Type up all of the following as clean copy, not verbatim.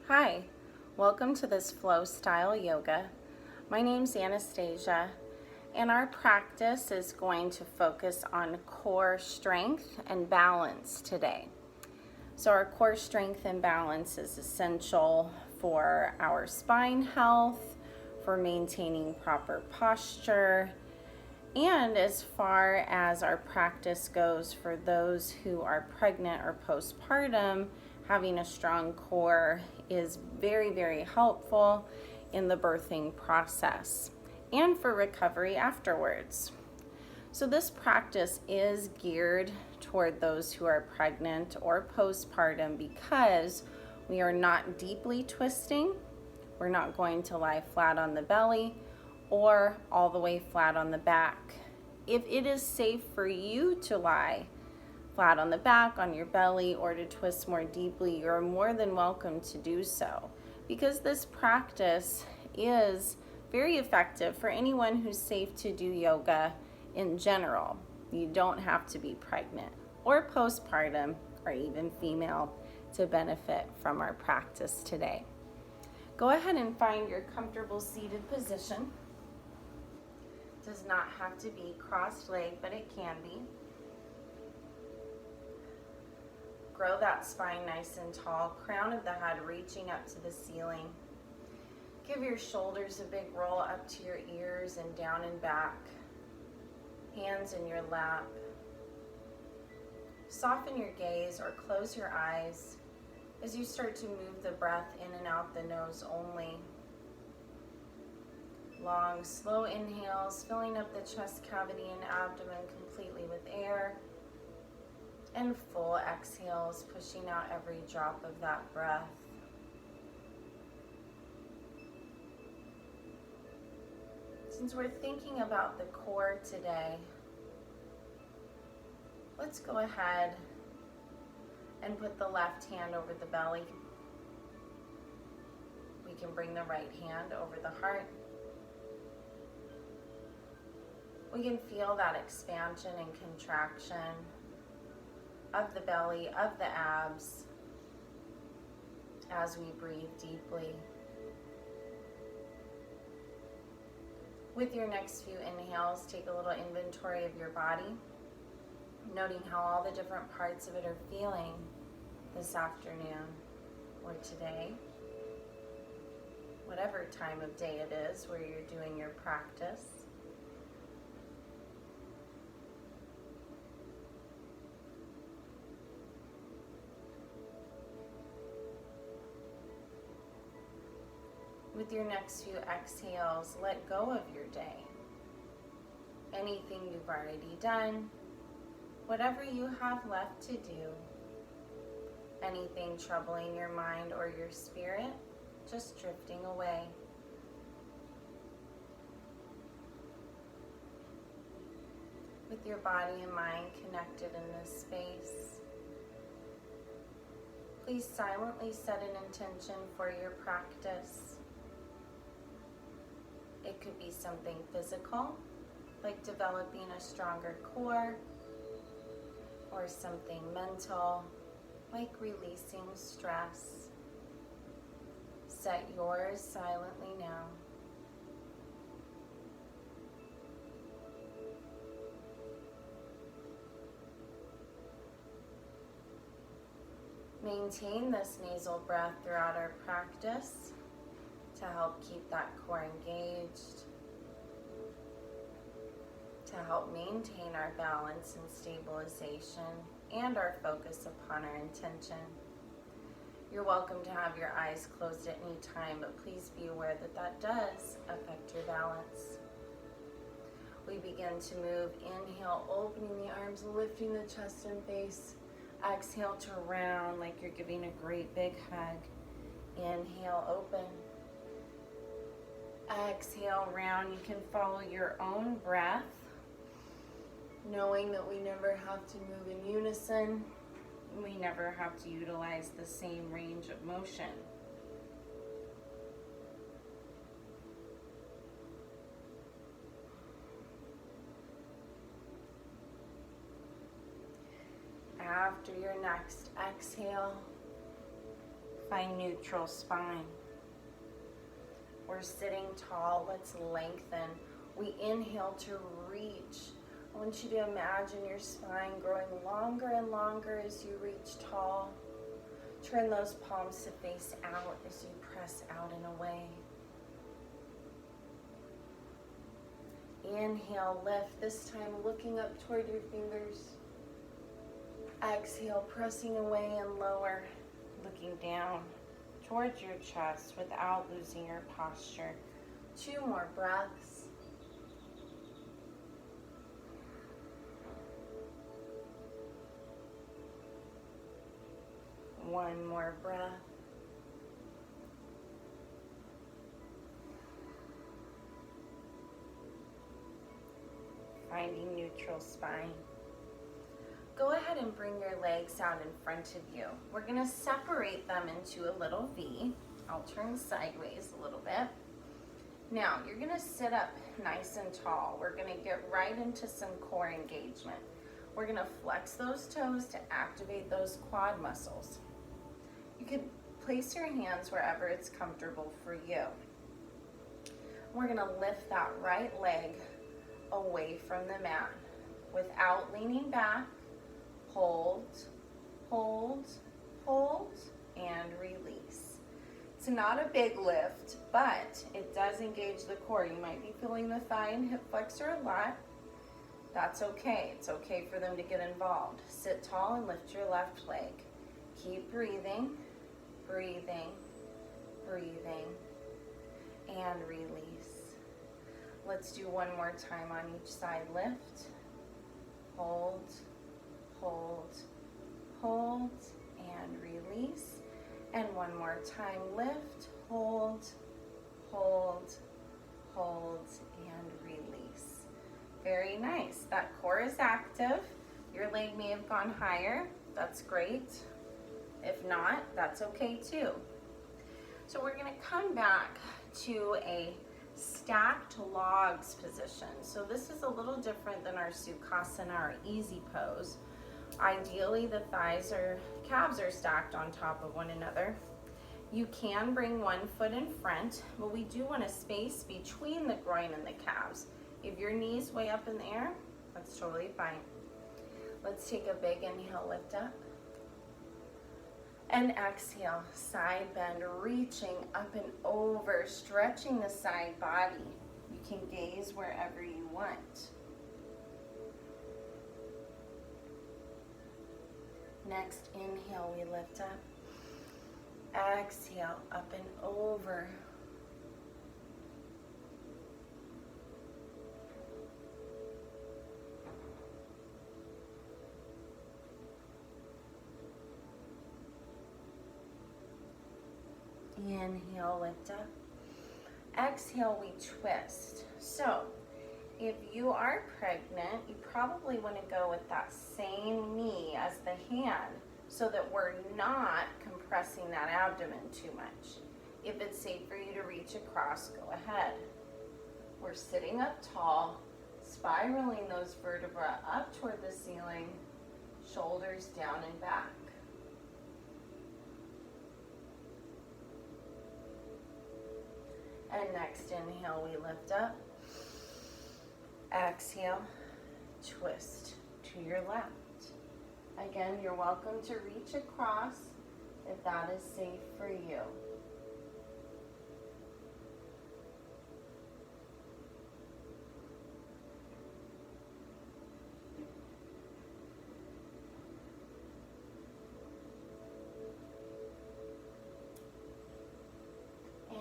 Hi, welcome to this flow style yoga. My name's Anastasia, and our practice is going to focus on core strength and balance today. So our core strength and balance is essential for our spine health, for maintaining proper posture, and as far as our practice goes for those who are pregnant or postpartum, having a strong core is very, very helpful in the birthing process and for recovery afterwards. So this practice is geared toward those who are pregnant or postpartum because we are not deeply twisting. We're not going to lie flat on the belly or all the way flat on the back. If it is safe for you to lie flat on the back, on your belly, or to twist more deeply, you're more than welcome to do so, because this practice is very effective for anyone who's safe to do yoga in general. You don't have to be pregnant or postpartum or even female to benefit from our practice today. Go ahead and find your comfortable seated position. Does not have to be crossed-legged, but it can be. Grow that spine nice and tall, crown of the head reaching up to the ceiling. Give your shoulders a big roll up to your ears and down and back. Hands in your lap. Soften your gaze or close your eyes as you start to move the breath in and out the nose only. Long, slow inhales, filling up the chest cavity and abdomen completely with air. And full exhales, pushing out every drop of that breath. Since we're thinking about the core today, let's go ahead and put the left hand over the belly. We can bring the right hand over the heart. We can feel that expansion and contraction of the belly, of the abs, as we breathe deeply. With your next few inhales, take a little inventory of your body, noting how all the different parts of it are feeling this afternoon or today, whatever time of day it is where you're doing your practice. With your next few exhales, let go of your day. Anything you've already done, whatever you have left to do, anything troubling your mind or your spirit, just drifting away. With your body and mind connected in this space, please silently set an intention for your practice. It could be something physical, like developing a stronger core, or something mental, like releasing stress. Set yours silently now. Maintain this nasal breath throughout our practice to help keep that core engaged, to help maintain our balance and stabilization and our focus upon our intention. You're welcome to have your eyes closed at any time, but please be aware that that does affect your balance. We begin to move. Inhale, opening the arms, lifting the chest and face. Exhale to round like you're giving a great big hug. Inhale, open. Exhale, round. You can follow your own breath, knowing that we never have to move in unison. We never have to utilize the same range of motion. After your next exhale, Find neutral spine. We're sitting tall. Let's lengthen. We inhale to reach. I want you to imagine your spine growing longer and longer as you reach tall. Turn those palms to face out as you press out and away. Inhale, lift. This time looking up toward your fingers. Exhale, pressing away and lower. Looking down towards your chest without losing your posture. 2 more breaths. One more breath. Finding neutral spine. Go ahead and bring your legs out in front of you. We're going to separate them into a little V. I'll turn sideways a little bit. Now, you're going to sit up nice and tall. We're going to get right into some core engagement. We're going to flex those toes to activate those quad muscles. You can place your hands wherever it's comfortable for you. We're going to lift that right leg away from the mat without leaning back. Hold, hold, hold, and release. It's not a big lift, but it does engage the core. You might be feeling the thigh and hip flexor a lot. That's okay. It's okay for them to get involved. Sit tall and lift your left leg. Keep breathing, breathing, breathing, and release. Let's do one more time on each side. Lift, hold, hold, hold, and release. And one more time. Lift, hold, hold, hold, and release. Very nice. That core is active. Your leg may have gone higher. That's great. If not, that's okay too. So we're going to come back to a stacked logs position. So this is a little different than our Sukhasana or easy pose. Ideally, the calves are stacked on top of one another. You can bring one foot in front, but we do want a space between the groin and the calves. If your knee's way up in the air, that's totally fine. Let's take a big inhale, lift up. And exhale, side bend, reaching up and over, stretching the side body. You can gaze wherever you want. Next inhale, we lift up. Exhale, up and over. Inhale, lift up. Exhale, we twist. So, if you are pregnant, you probably want to go with that same knee as the hand so that we're not compressing that abdomen too much. If it's safe for you to reach across, go ahead. We're sitting up tall, spiraling those vertebrae up toward the ceiling, shoulders down and back. And next inhale, we lift up. Exhale, twist to your left. Again, you're welcome to reach across if that is safe for you.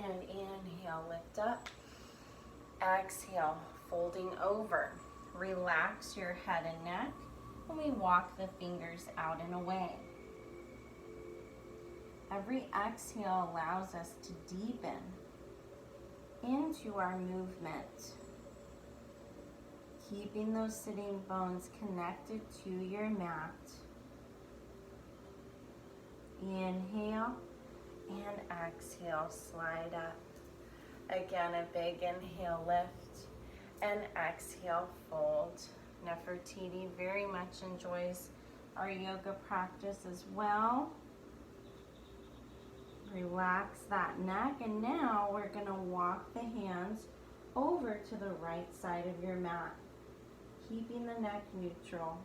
And inhale, lift up. Exhale, folding over. Relax your head and neck, and we walk the fingers out and away. Every exhale allows us to deepen into our movement, keeping those sitting bones connected to your mat. Inhale and exhale, slide up. Again, a big inhale, lift, and exhale, fold. Nefertiti very much enjoys our yoga practice as well. Relax that neck, and now we're going to walk the hands over to the right side of your mat, keeping the neck neutral.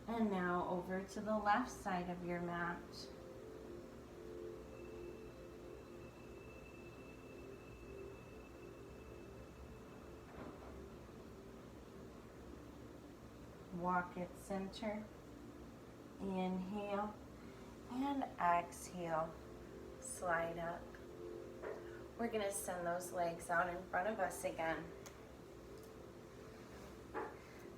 And now over to the left side of your mat. Walk at center. Inhale and exhale. Slide up. We're going to send those legs out in front of us again.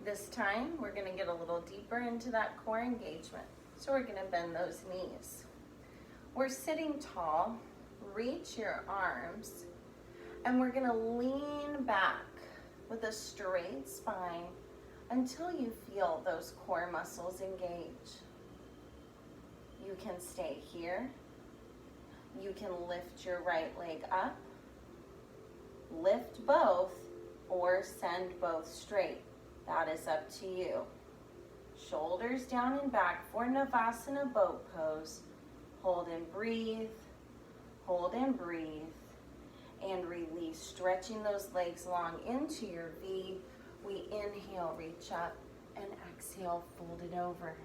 This time, we're going to get a little deeper into that core engagement. So we're going to bend those knees. We're sitting tall. Reach your arms. And we're going to lean back with a straight spine until you feel those core muscles engage. You can stay here. You can lift your right leg up, lift both, or send both straight. That is up to you. Shoulders down and back for Navasana boat pose. Hold and breathe, and release, stretching those legs long into your V. We inhale, reach up, and exhale, fold it over.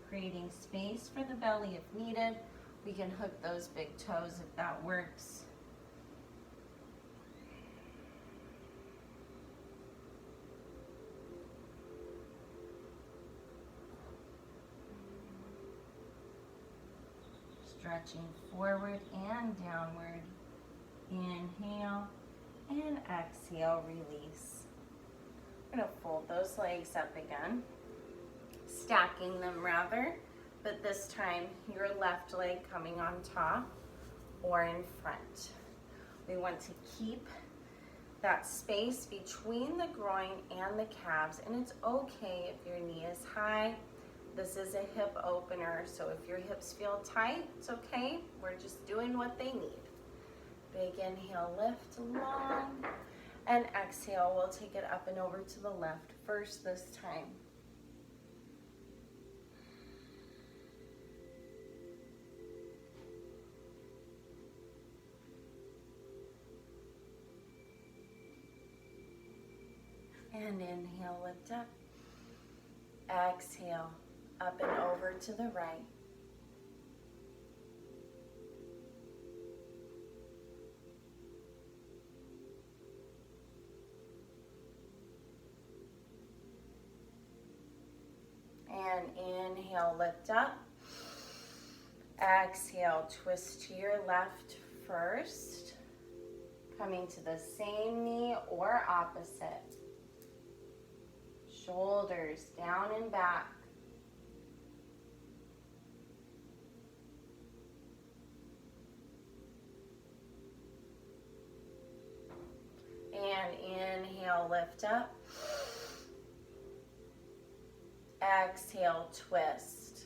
Creating space for the belly if needed. We can hook those big toes if that works. Stretching forward and downward. Inhale and exhale, release. We're going to fold those legs up again, stacking them rather, but this time your left leg coming on top or in front. We want to keep that space between the groin and the calves, and it's okay if your knee is high. This is a hip opener, so if your hips feel tight, it's okay. We're just doing what they need. Big inhale, lift long, and exhale. We'll take it up and over to the left first this time. And inhale, lift up. Exhale, up and over to the right. And inhale, lift up. Exhale, twist to your left first. Coming to the same knee or opposite. Shoulders down and back. And inhale, lift up. Exhale, twist.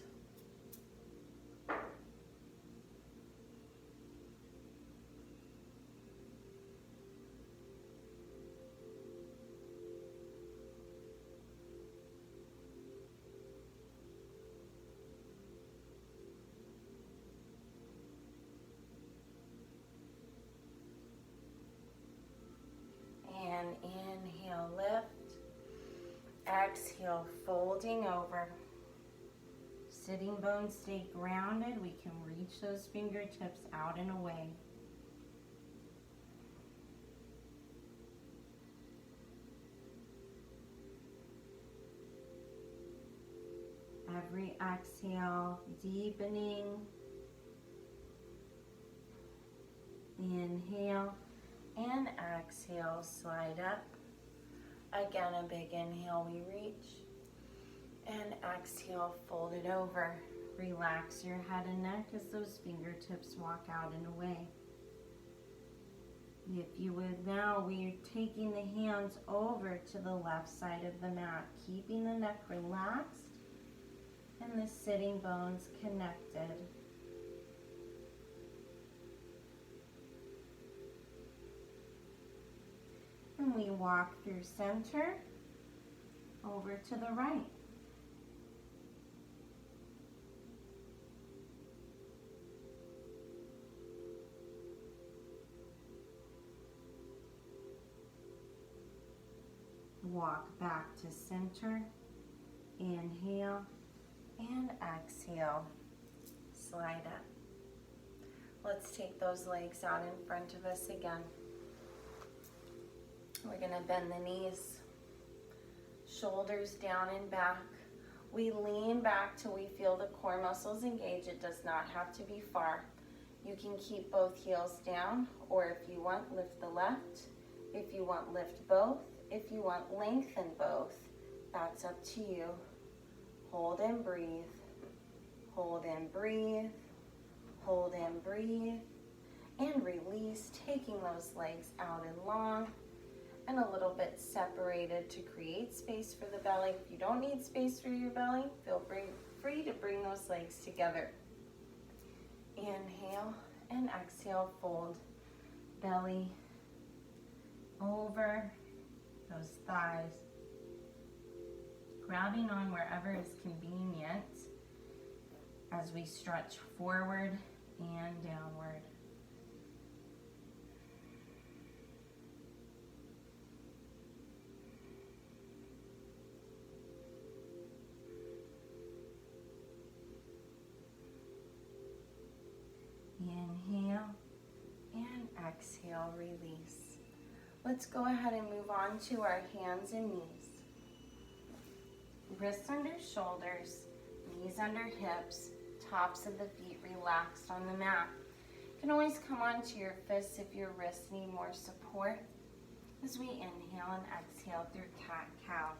And inhale, lift. Exhale, folding over. Sitting bones stay grounded. We can reach those fingertips out and away. Every exhale, deepening. Inhale and exhale, slide up. Again, a big inhale, we reach. And exhale, fold it over. Relax your head and neck as those fingertips walk out and away. If you would now, we're taking the hands over to the left side of the mat, keeping the neck relaxed and the sitting bones connected. And we walk through center over to the right. walk back to center. Inhale and exhale. Slide up. Let's take those legs out in front of us again. We're going to bend the knees, shoulders down and back. We lean back till we feel the core muscles engage. It does not have to be far. You can keep both heels down, or if you want, lift the left. If you want, lift both. If you want, lengthen both. That's up to you. Hold and breathe. Hold and breathe. Hold and breathe. And release, taking those legs out and long and a little bit separated to create space for the belly. If you don't need space for your belly, feel free to bring those legs together. Inhale and exhale, fold belly over those thighs, grabbing on wherever is convenient as we stretch forward and downward. Inhale and exhale, release. Let's go ahead and move on to our hands and knees. Wrists under shoulders, knees under hips, tops of the feet relaxed on the mat. You can always come onto your fists if your wrists need more support. As we inhale and exhale through cat-cow.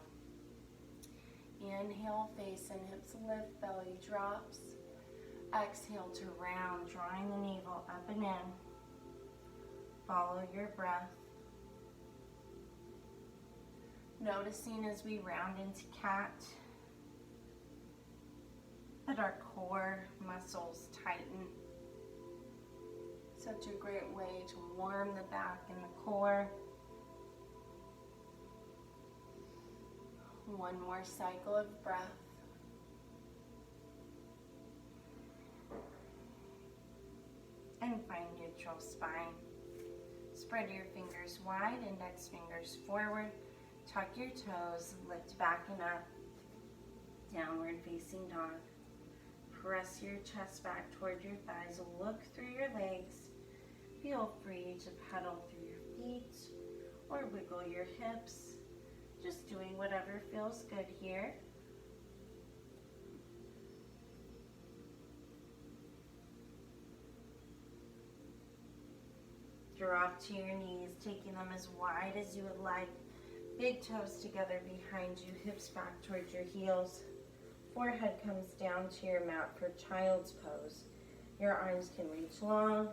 Inhale, face and hips lift, belly drops. Exhale to round, drawing the navel up and in. Follow your breath. Noticing as we round into cat that our core muscles tighten. Such a great way to warm the back and the core. One more cycle of breath. And find neutral spine. Spread your fingers wide, index fingers forward. Tuck your toes, lift back and up. Downward facing dog. Press your chest back toward your thighs. Look through your legs. Feel free to pedal through your feet or wiggle your hips. Just doing whatever feels good here. Drop to your knees, taking them as wide as you would like. Big toes together behind you, hips back towards your heels. Forehead comes down to your mat for child's pose. Your arms can reach long.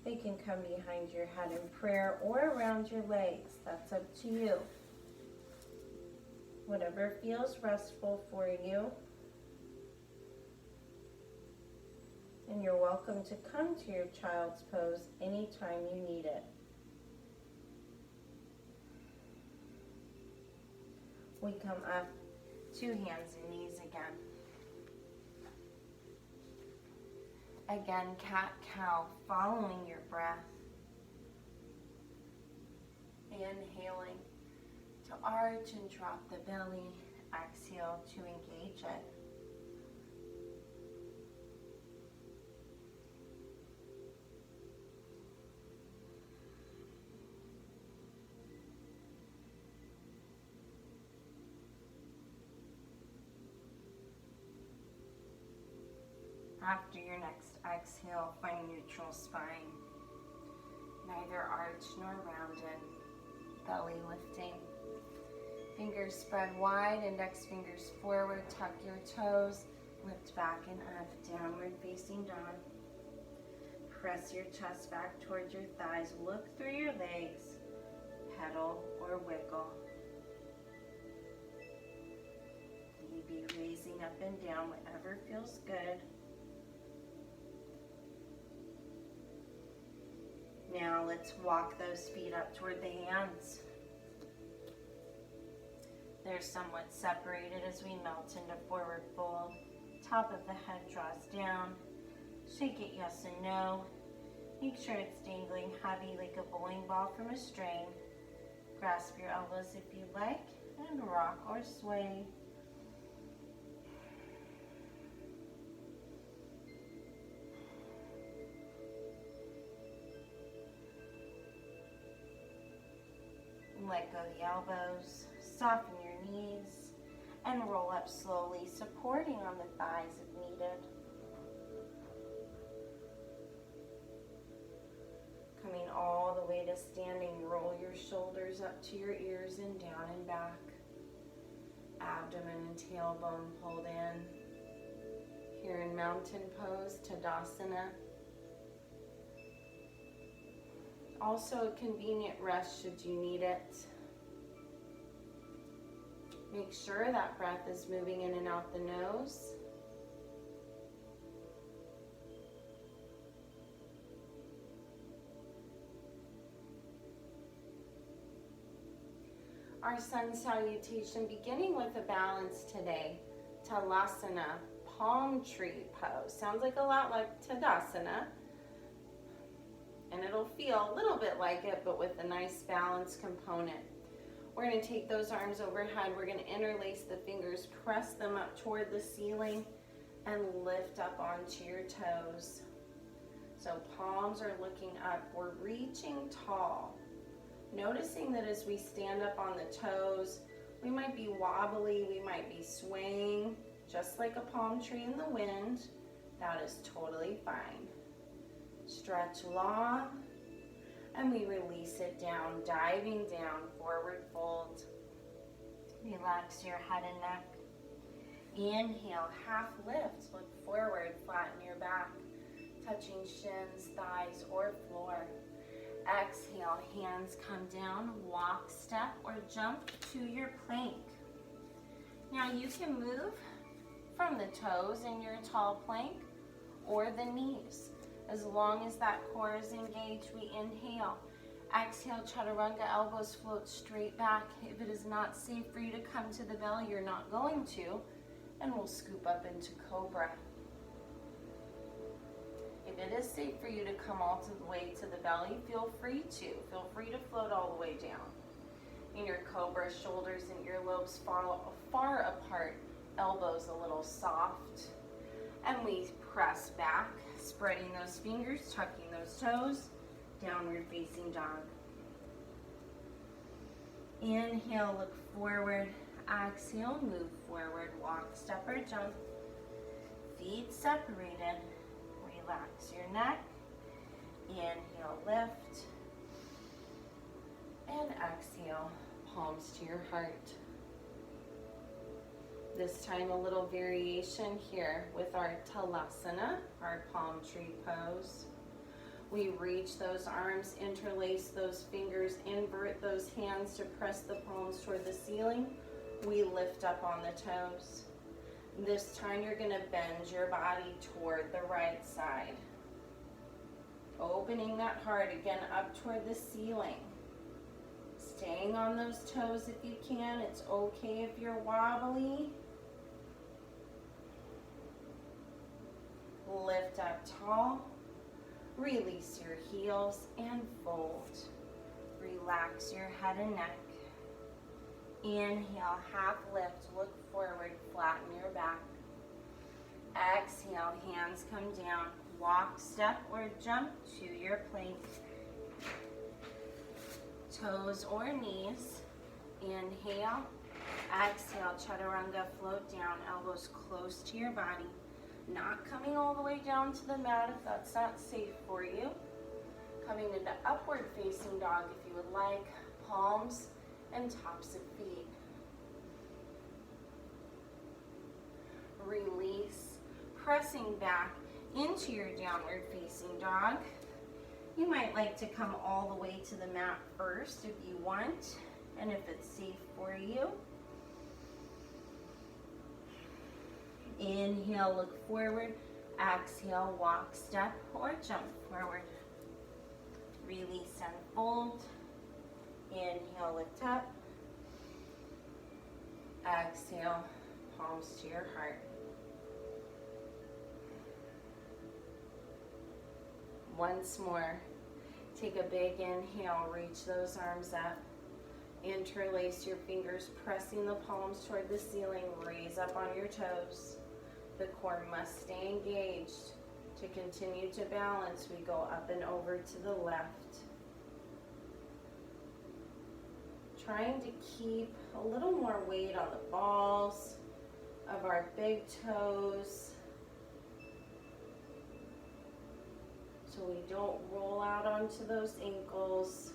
They can come behind your head in prayer or around your legs. That's up to you. Whatever feels restful for you. And you're welcome to come to your child's pose anytime you need it. We come up, two hands and knees again. Again, cat-cow, following your breath. Inhaling to arch and drop the belly. Exhale to engage it. After your next exhale, find neutral spine. Neither arch nor rounded. Belly lifting. Fingers spread wide, index fingers forward. Tuck your toes. Lift back and up. Downward facing dog. Press your chest back towards your thighs. Look through your legs. Pedal or wiggle. Maybe raising up and down, whatever feels good. Now let's walk those feet up toward the hands. They're somewhat separated as we melt into forward fold. Top of the head draws down. Shake it yes and no. Make sure it's dangling heavy like a bowling ball from a string. Grasp your elbows if you like. and rock or sway. Let go the elbows, soften your knees, and roll up slowly, supporting on the thighs if needed. Coming all the way to standing, roll your shoulders up to your ears and down and back. Abdomen and tailbone pulled in. Here in mountain pose, Tadasana. Also a convenient rest should you need it. Make sure that breath is moving in and out the nose. Our sun salutation, beginning with a balance today. Talasana, palm tree pose. Sounds like a lot like Tadasana. And it'll feel a little bit like it, but with a nice balance component. We're going to take those arms overhead. We're going to interlace the fingers, press them up toward the ceiling, and lift up onto your toes. So palms are looking up. We're reaching tall. Noticing that as we stand up on the toes, we might be wobbly, we might be swaying, just like a palm tree in the wind. That is totally fine. Stretch long, and we release it down, diving down, forward fold. Relax your head and neck. Inhale, half lift, look forward, flatten your back, touching shins, thighs, or floor. Exhale, hands come down, walk, step, or jump to your plank. Now you can move from the toes in your tall plank or the knees. As long as that core is engaged, we inhale. Exhale, chaturanga, elbows float straight back. If it is not safe for you to come to the belly, you're not going to, and we'll scoop up into cobra. If it is safe for you to come all the way to the belly, feel free to. Feel free to float all the way down. In your cobra, shoulders and earlobes far apart, elbows a little soft. And we press back, spreading those fingers, tucking those toes, downward facing dog. Inhale, look forward. Exhale, move forward, walk, step, or jump. Feet separated. Relax your neck. Inhale, lift. And exhale, palms to your heart. This time a little variation here with our Talasana, our palm tree pose. We reach those arms, interlace those fingers, invert those hands to press the palms toward the ceiling. We lift up on the toes. This time you're going to bend your body toward the right side. Opening that heart again up toward the ceiling. Staying on those toes if you can. It's okay if you're wobbly. Lift up tall. Release your heels and fold. Relax your head and neck. Inhale, half lift, look forward, flatten your back. Exhale, hands come down. Walk, step, or jump to your plank. Toes or knees. Inhale. Exhale, chaturanga, float down, elbows close to your body. Not coming all the way down to the mat if that's not safe for you. Coming into upward facing dog if you would like. Palms and tops of feet. Release, pressing back into your downward facing dog. You might like to come all the way to the mat first if you want, and if it's safe for you. Inhale, look forward. Exhale, walk, step, or jump forward. Release and fold. Inhale, lift up. Exhale, palms to your heart. Once more, take a big inhale, reach those arms up. Interlace your fingers, pressing the palms toward the ceiling. Raise up on your toes. The core must stay engaged. To continue to balance, we go up and over to the left. Trying to keep a little more weight on the balls of our big toes, so we don't roll out onto those ankles.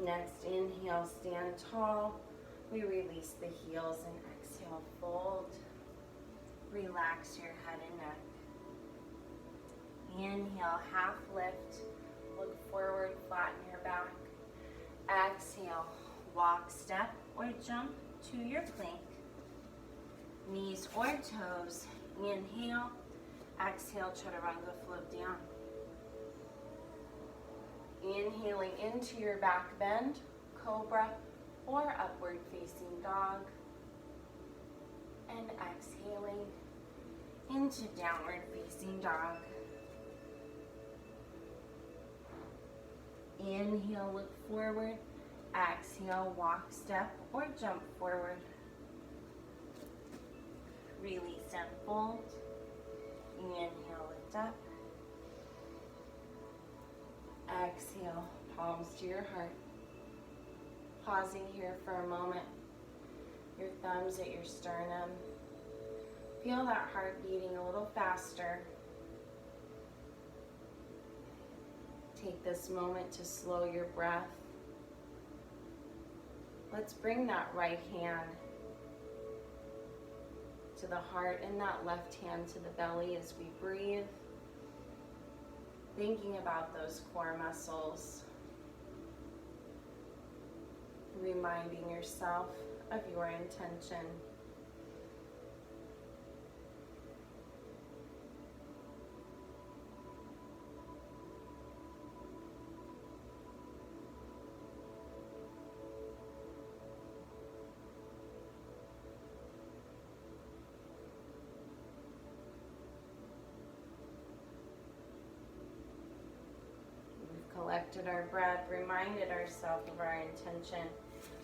Next, inhale, stand tall. We release the heels and exhale, fold. Relax your head and neck. Inhale, half lift. Look forward, flatten your back. Exhale, walk, step, or jump to your plank. Knees or toes. Inhale. Exhale, chaturanga, float down. Inhaling into your back bend, cobra, or upward facing dog. And exhaling into downward facing dog. Inhale, look forward. Exhale, walk, step, or jump forward. Release and fold. Inhale, lift up. Exhale, palms to your heart. Pausing here for a moment. Your thumbs at your sternum. Feel that heart beating a little faster. Take this moment to slow your breath. Let's bring that right hand to the heart and that left hand to the belly as we breathe. Thinking about those core muscles. Reminding yourself of your intention. We've collected our breath, reminded ourselves of our intention.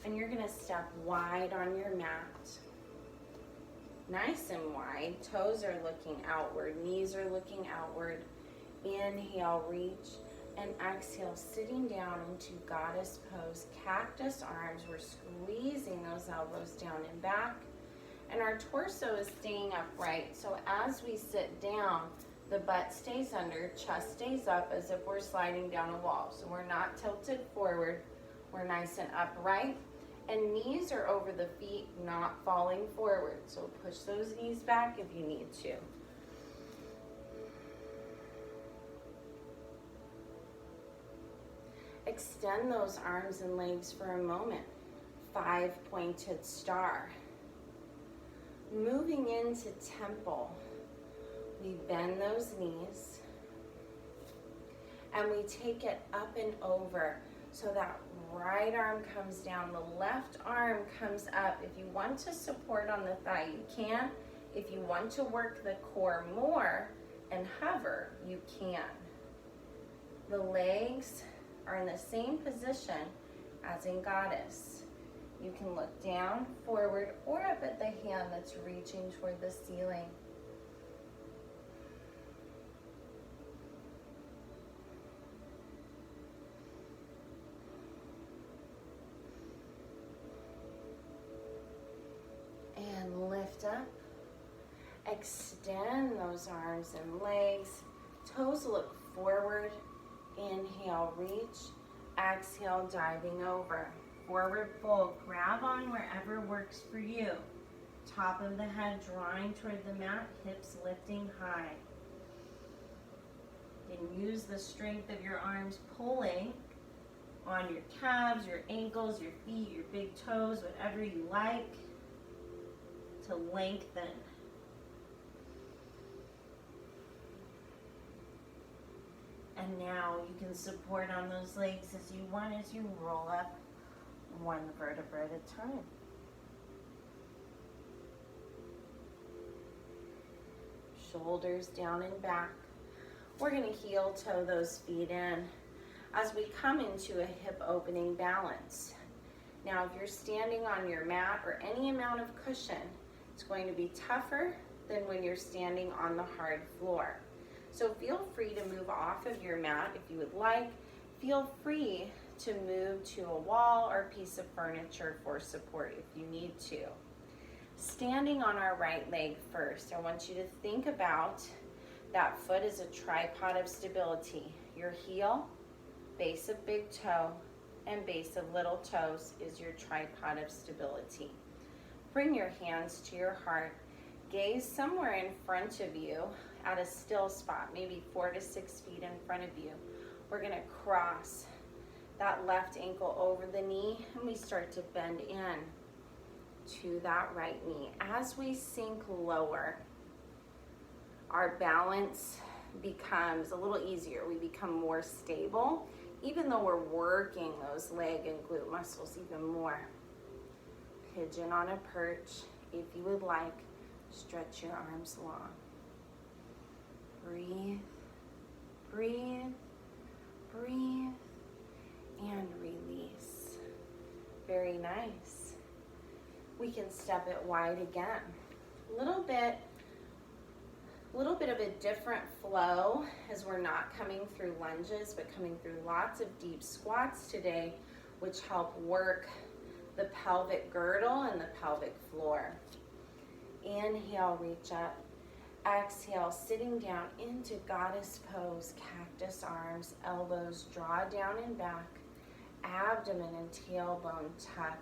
And you're gonna step wide on your mat. Nice and wide. Toes are looking outward, knees are looking outward. Inhale, reach, and exhale, sitting down into goddess pose. Cactus arms, we're squeezing those elbows down and back. And our torso is staying upright. So as we sit down, the butt stays under, chest stays up as if we're sliding down a wall. So we're not tilted forward, we're nice and upright. And knees are over the feet, not falling forward. So push those knees back if you need to. Extend those arms and legs for a moment. 5-pointed star. Moving into temple, we bend those knees and we take it up and over. So that right arm comes down, the left arm comes up. If you want to support on the thigh, you can. If you want to work the core more and hover, you can. The legs are in the same position as in goddess. You can look down, forward, or up at the hand that's reaching toward the ceiling. And lift up. Extend those arms and legs. Toes look forward. Inhale, reach. Exhale, diving over. Forward fold. Grab on wherever works for you. Top of the head drawing toward the mat, hips lifting high. And use the strength of your arms pulling on your calves, your ankles, your feet, your big toes, whatever you like, to lengthen. And now you can support on those legs as you want as you roll up one vertebra at a time. Shoulders down and back. We're going to heel toe those feet in. as we come into a hip opening balance. Now, if you're standing on your mat or any amount of cushion, it's going to be tougher than when you're standing on the hard floor. So feel free to move off of your mat if you would like. Feel free to move to a wall or piece of furniture for support if you need to. Standing on our right leg first, I want you to think about that foot as a tripod of stability. Your heel, base of big toe, and base of little toes is your tripod of stability. Bring your hands to your heart. Gaze somewhere in front of you at a still spot, maybe 4 to 6 feet in front of you. We're going to cross that left ankle over the knee, and we start to bend in to that right knee. As we sink lower, our balance becomes a little easier. We become more stable, even though we're working those leg and glute muscles even more. Pigeon on a perch, if you would like. Stretch your arms long. Breathe, breathe, breathe, and release. Very nice. We can step it wide again. Little bit of a different flow as we're not coming through lunges, but coming through lots of deep squats today, which help work the pelvic girdle and the pelvic floor. Inhale, reach up. Exhale, sitting down into goddess pose, cactus arms, elbows draw down and back, abdomen and tailbone tuck.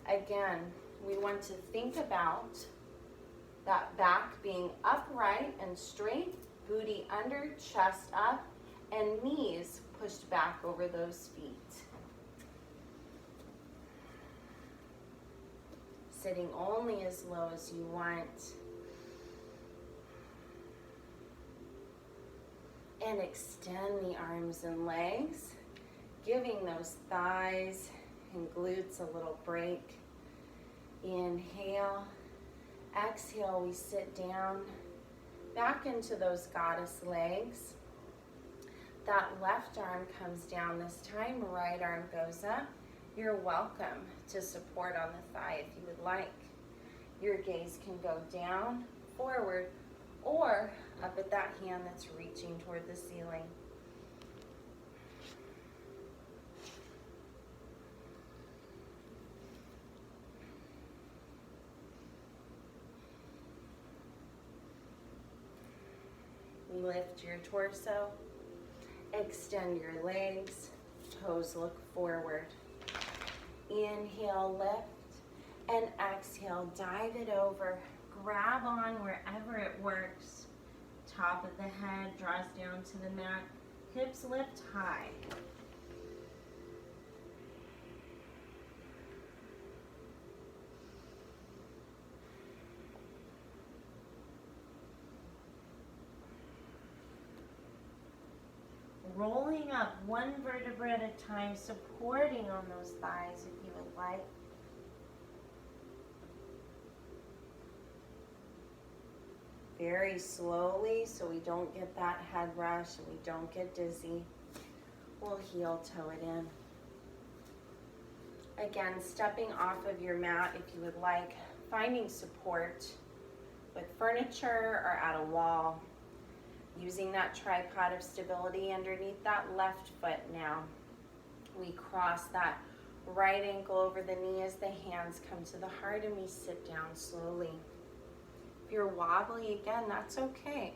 Again, we want to think about that back being upright and straight, booty under, chest up, and knees pushed back over those feet. Sitting only as low as you want. And extend the arms and legs, giving those thighs and glutes a little break. Inhale. Exhale, we sit down, back into those goddess legs. That left arm comes down this time, right arm goes up. You're welcome to support on the thigh if you would like. Your gaze can go down, forward, or up at that hand that's reaching toward the ceiling. Lift your torso, extend your legs, toes look forward. Inhale, lift, and exhale, dive it over. Grab on wherever it works. Top of the head draws down to the mat. Hips lift high. Rolling up one vertebra at a time, supporting on those thighs if you would like. Very slowly so we don't get that head rush and we don't get dizzy. We'll heel toe it in. Again, stepping off of your mat if you would like, finding support with furniture or at a wall. Using that tripod of stability underneath that left foot now. We cross that right ankle over the knee as the hands come to the heart and we sit down slowly. If you're wobbly again, that's okay.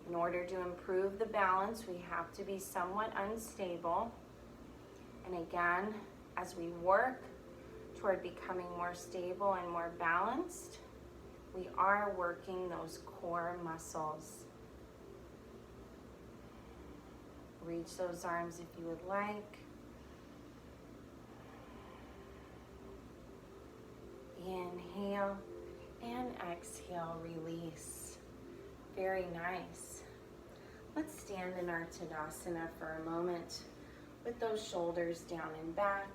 In order to improve the balance, we have to be somewhat unstable. And again, as we work toward becoming more stable and more balanced, we are working those core muscles. Reach those arms if you would like. Inhale and exhale, release. Very nice. Let's stand in our Tadasana for a moment with those shoulders down and back,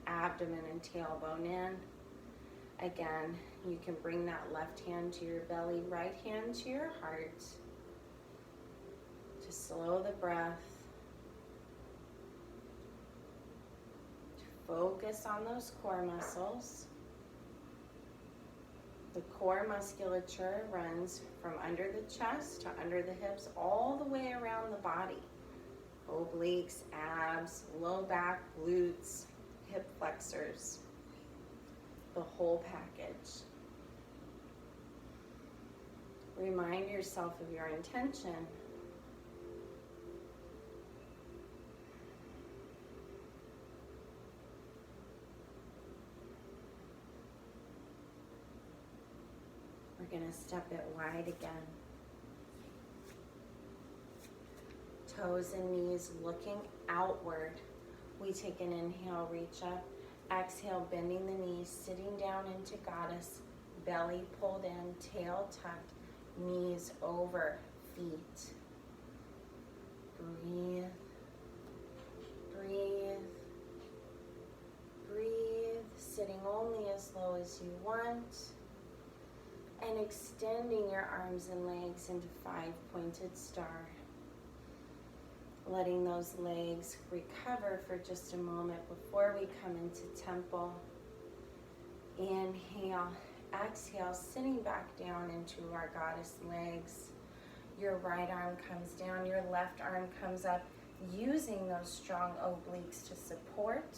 abdomen and tailbone in. Again, you can bring that left hand to your belly, right hand to your heart. Slow the breath. Focus on those core muscles. The core musculature runs from under the chest to under the hips, all the way around the body. Obliques, abs, low back, glutes, hip flexors, the whole package. Remind yourself of your intention. We're going to step it wide again. Toes and knees looking outward. We take an inhale, reach up. Exhale, bending the knees, sitting down into goddess. Belly pulled in, tail tucked, knees over feet. Breathe. Breathe. Breathe. Sitting only as low as you want. And extending your arms and legs into 5-pointed star. Letting those legs recover for just a moment before we come into temple. Inhale, exhale, sitting back down into our goddess legs. Your right arm comes down, your left arm comes up, using those strong obliques to support.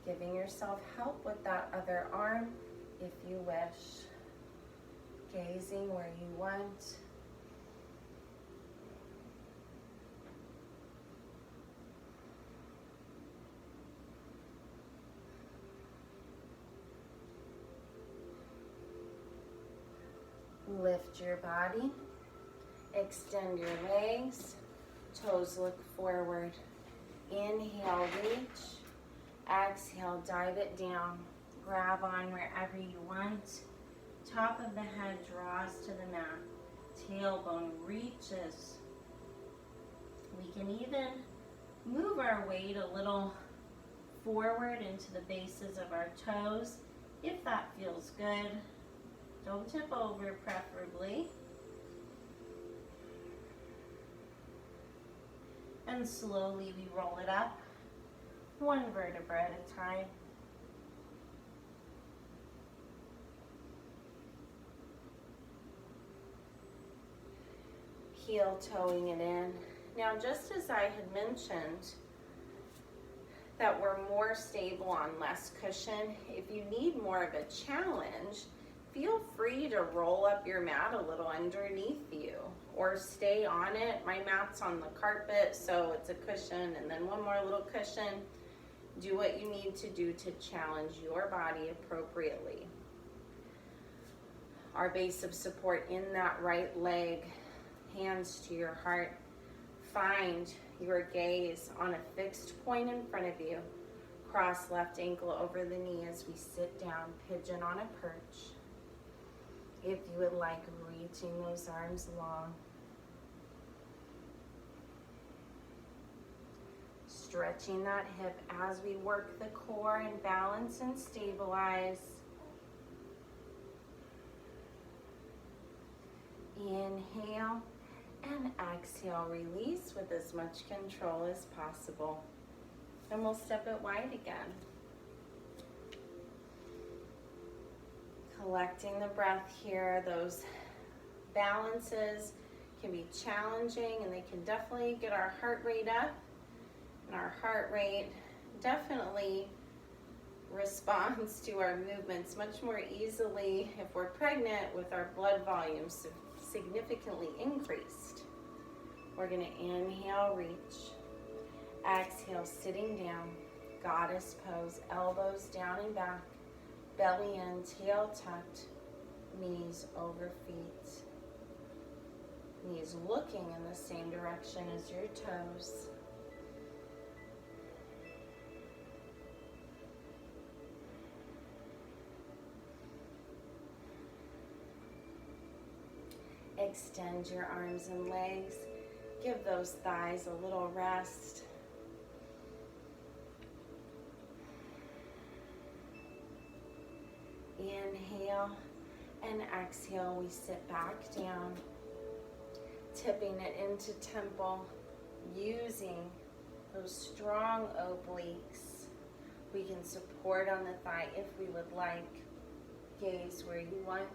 Giving yourself help with that other arm if you wish. Gazing where you want. Lift your body. Extend your legs. Toes look forward. Inhale, reach. Exhale, dive it down. Grab on wherever you want. Top of the head draws to the mat. Tailbone reaches. We can even move our weight a little forward into the bases of our toes if that feels good. Don't tip over, preferably. And slowly we roll it up, one vertebra at a time. Heel toeing it in. Now, just as I had mentioned that we're more stable on less cushion, if you need more of a challenge, feel free to roll up your mat a little underneath you or stay on it. My mat's on the carpet, so it's a cushion and then one more little cushion. Do what you need to do to challenge your body appropriately. Our base of support in that right leg. Hands to your heart. Find your gaze on a fixed point in front of you. Cross left ankle over the knee as we sit down, pigeon on a perch. If you would like, reaching those arms long. Stretching that hip as we work the core and balance and stabilize. Inhale. And exhale, release with as much control as possible. And we'll step it wide again. Collecting the breath here. Those balances can be challenging and they can definitely get our heart rate up. And our heart rate definitely responds to our movements much more easily if we're pregnant with our blood volume significantly increased. We're going to inhale, reach. Exhale, sitting down. Goddess pose, elbows down and back. Belly in, tail tucked. Knees over feet. Knees looking in the same direction as your toes. Extend your arms and legs. Give those thighs a little rest. Inhale and exhale, we sit back down. tipping it into temple, using those strong obliques. We can support on the thigh if we would like. Gaze where you want.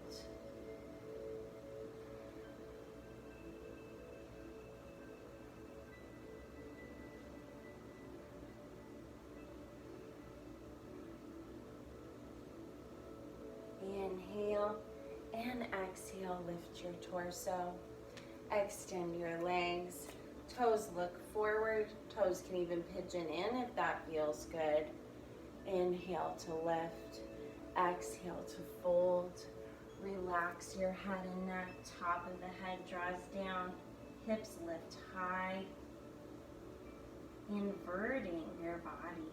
Inhale and exhale, lift your torso. Extend your legs. Toes look forward. Toes can even pigeon in if that feels good. Inhale to lift. Exhale to fold. Relax your head and neck. Top of the head draws down. Hips lift high. Inverting your body.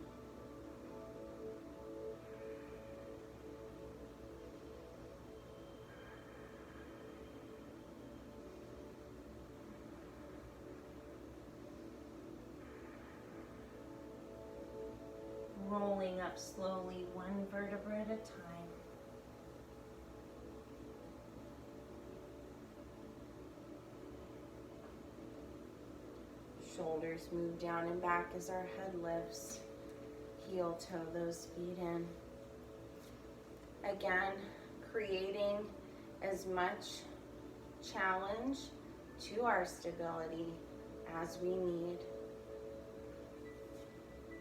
Rolling up slowly, one vertebra at a time. Shoulders move down and back as our head lifts. Heel toe those feet in. Again, creating as much challenge to our stability as we need.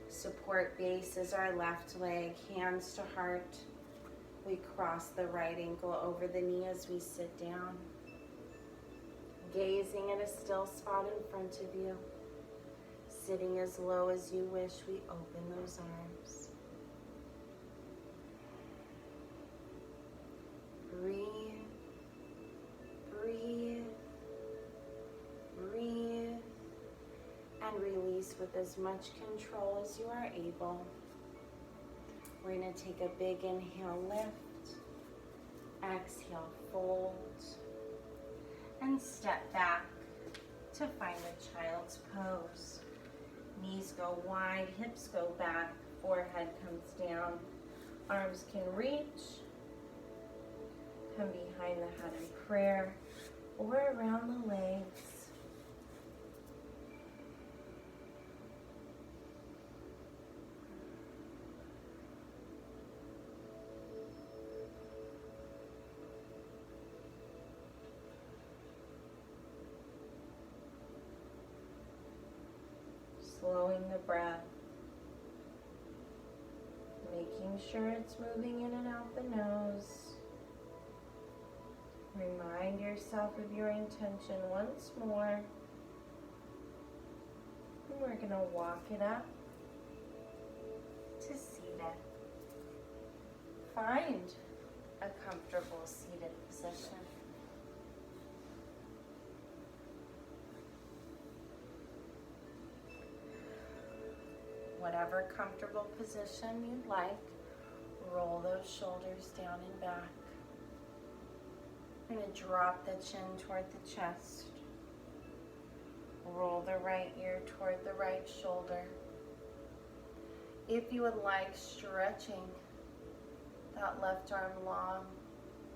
Support base is our left leg, hands to heart. We cross the right ankle over the knee as we sit down. Gazing at a still spot in front of you. Sitting as low as you wish, we open those arms. Breathe, breathe, breathe. And release with as much control as you are able. We're going to take a big inhale, lift. Exhale, fold. And step back to find a child's pose. Knees go wide, hips go back, forehead comes down. Arms can reach. Come behind the head in prayer or around the legs. Slowing the breath, making sure it's moving in and out the nose. Remind yourself of your intention once more. And we're going to walk it up to seated. Find a comfortable seated position. Whatever comfortable position you'd like, roll those shoulders down and back. We're going to drop the chin toward the chest. Roll the right ear toward the right shoulder. If you would like, stretching that left arm long,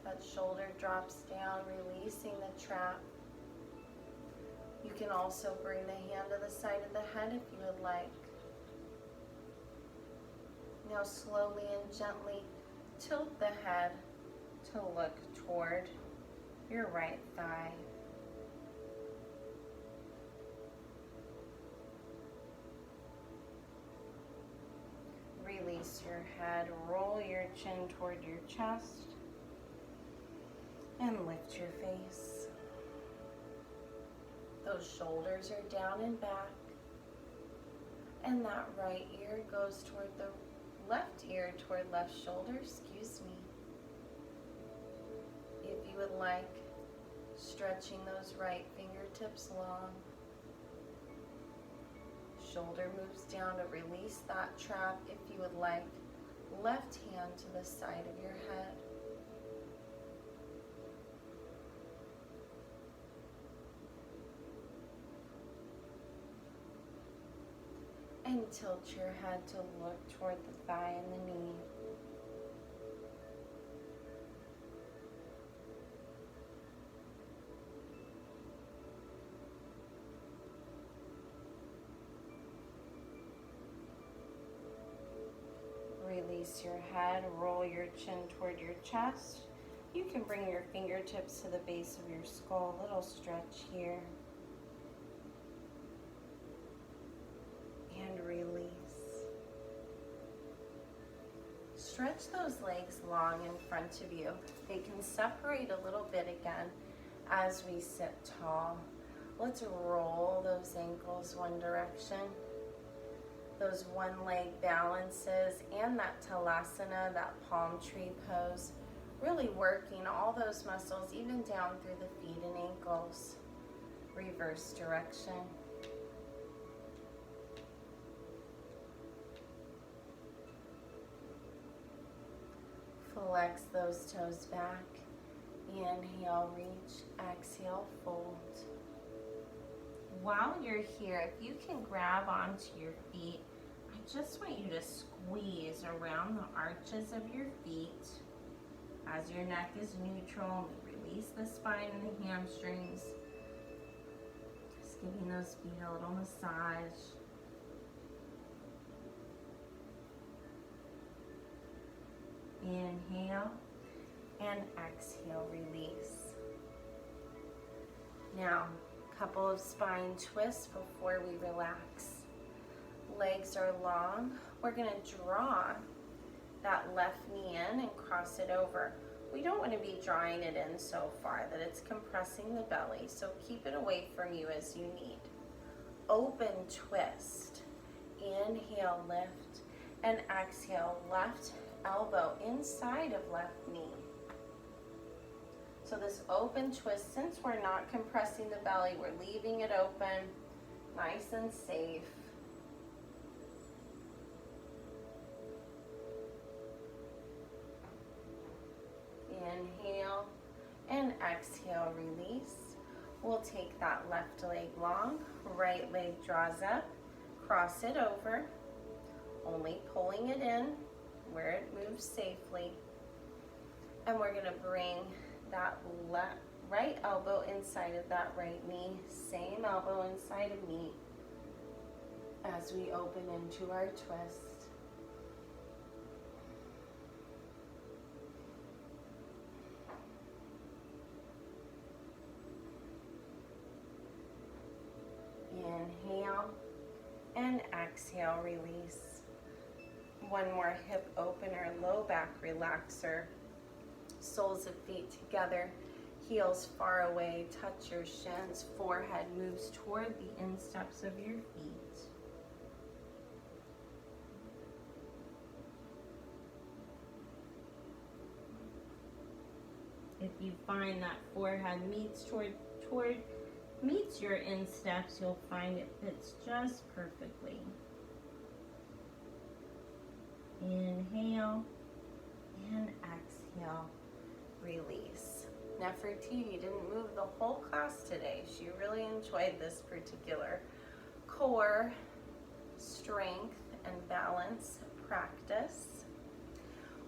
that shoulder drops down, releasing the trap. You can also bring the hand to the side of the head if you would like. Now slowly and gently tilt the head to look toward your right thigh. Release your head, roll your chin toward your chest, and lift your face. Those shoulders are down and back, and that right ear goes toward the left ear toward left shoulder, excuse me. If you would like, stretching those right fingertips long. Shoulder moves down to release that trap. If you would like, left hand to the side of your head. And tilt your head to look toward the thigh and the knee. Release your head, roll your chin toward your chest. You can bring your fingertips to the base of your skull, a little stretch here. And release. Stretch those legs long in front of you. They can separate a little bit again as we sit tall. Let's roll those ankles one direction. Those one leg balances and that talasana, that palm tree pose, really working all those muscles even down through the feet and ankles. Reverse direction. Flex those toes back. Inhale, reach. Exhale, fold. While you're here, if you can grab onto your feet, I just want you to squeeze around the arches of your feet as your neck is neutral. Release the spine and the hamstrings. Just giving those feet a little massage. Inhale and exhale, release. Now, couple of spine twists before we relax. Legs are long. We're going to draw that left knee in and cross it over. We don't want to be drawing it in so far that it's compressing the belly, so keep it away from you as you need. Open twist. Inhale, lift, and exhale, left elbow inside of left knee. So this open twist, since we're not compressing the belly, we're leaving it open, nice and safe. Inhale and exhale, release. We'll take that left leg long, right leg draws up, cross it over, only pulling it in where it moves safely. And we're gonna bring that right elbow inside of that right knee, same elbow inside of knee as we open into our twist. Inhale and exhale, release. One more hip opener, low back relaxer. Soles of feet together, heels far away, touch your shins, forehead moves toward the insteps of your feet. If you find that forehead meets your insteps, you'll find it fits just perfectly. Inhale and exhale. Release. Nefertiti didn't move the whole class today. She really enjoyed this particular core strength and balance practice.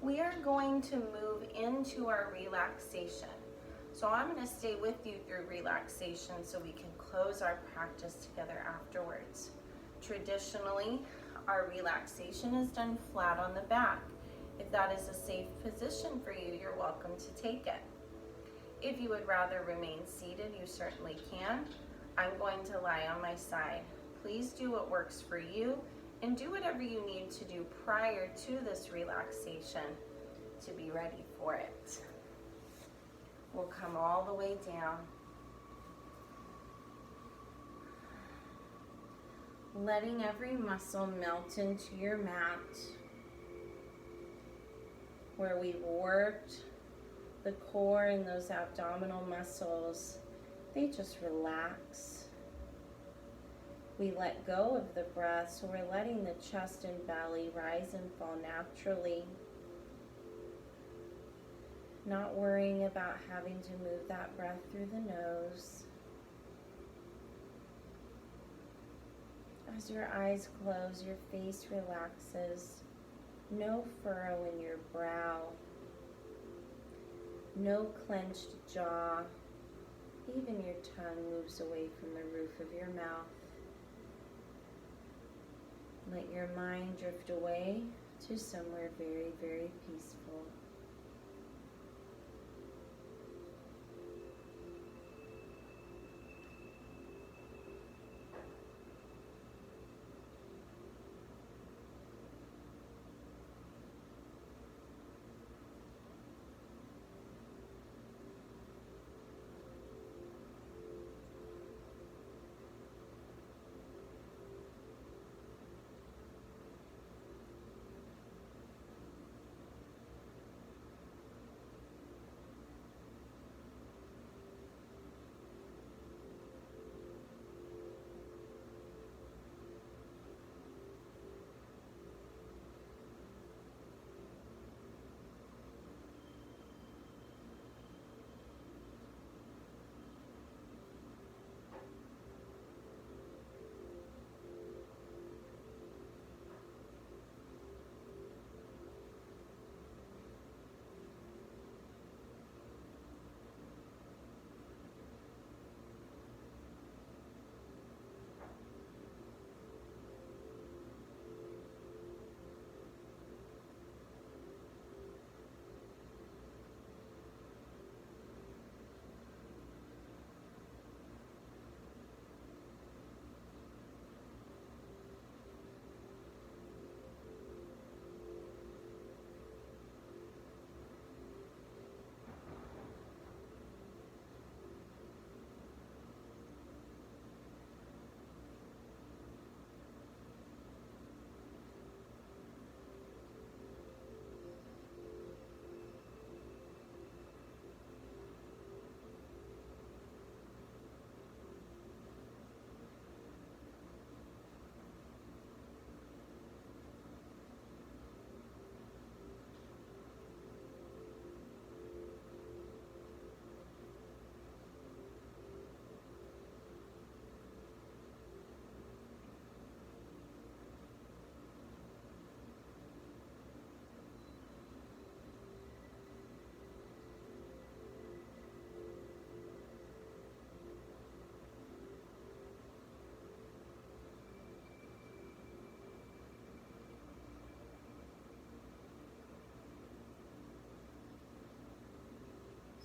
We are going to move into our relaxation. So I'm going to stay with you through relaxation so we can close our practice together afterwards. Traditionally, our relaxation is done flat on the back. If that is a safe position for you, you're welcome to take it. If you would rather remain seated, you certainly can. I'm going to lie on my side. Please do what works for you and do whatever you need to do prior to this relaxation to be ready for it. We'll come all the way down. Letting every muscle melt into your mat. Where we've worked the core and those abdominal muscles, they just relax. We let go of the breath, so we're letting the chest and belly rise and fall naturally. Not worrying about having to move that breath through the nose. As your eyes close, your face relaxes. No furrow in your brow, no clenched jaw, even your tongue moves away from the roof of your mouth. Let your mind drift away to somewhere very, very peaceful.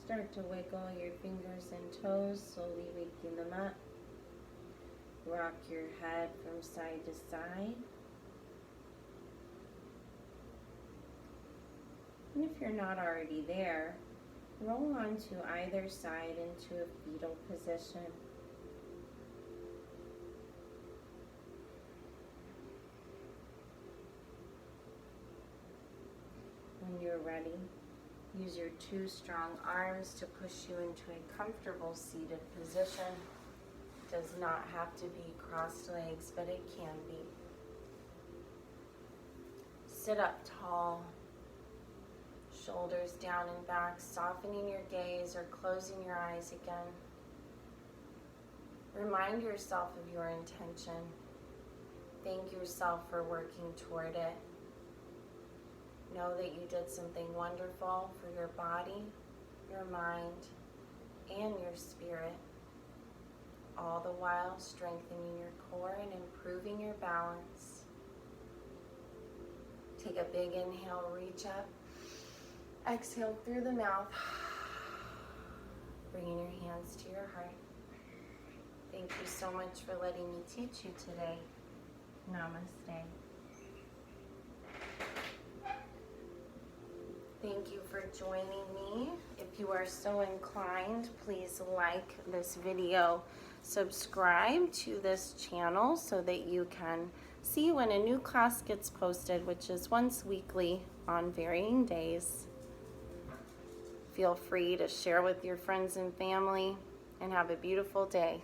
Start to wiggle your fingers and toes, slowly waking them up. Rock your head from side to side. And if you're not already there, roll onto either side into a fetal position. When you're ready, use your two strong arms to push you into a comfortable seated position. It does not have to be crossed legs, but it can be. Sit up tall, shoulders down and back, softening your gaze or closing your eyes again. Remind yourself of your intention. Thank yourself for working toward it. Know that you did something wonderful for your body, your mind, and your spirit, all the while strengthening your core and improving your balance. Take a big inhale, reach up. Exhale through the mouth, bringing your hands to your heart. Thank you so much for letting me teach you today. Namaste. Thank you for joining me. If you are so inclined, please like this video, subscribe to this channel so that you can see when a new class gets posted, which is once weekly on varying days. Feel free to share with your friends and family, and have a beautiful day.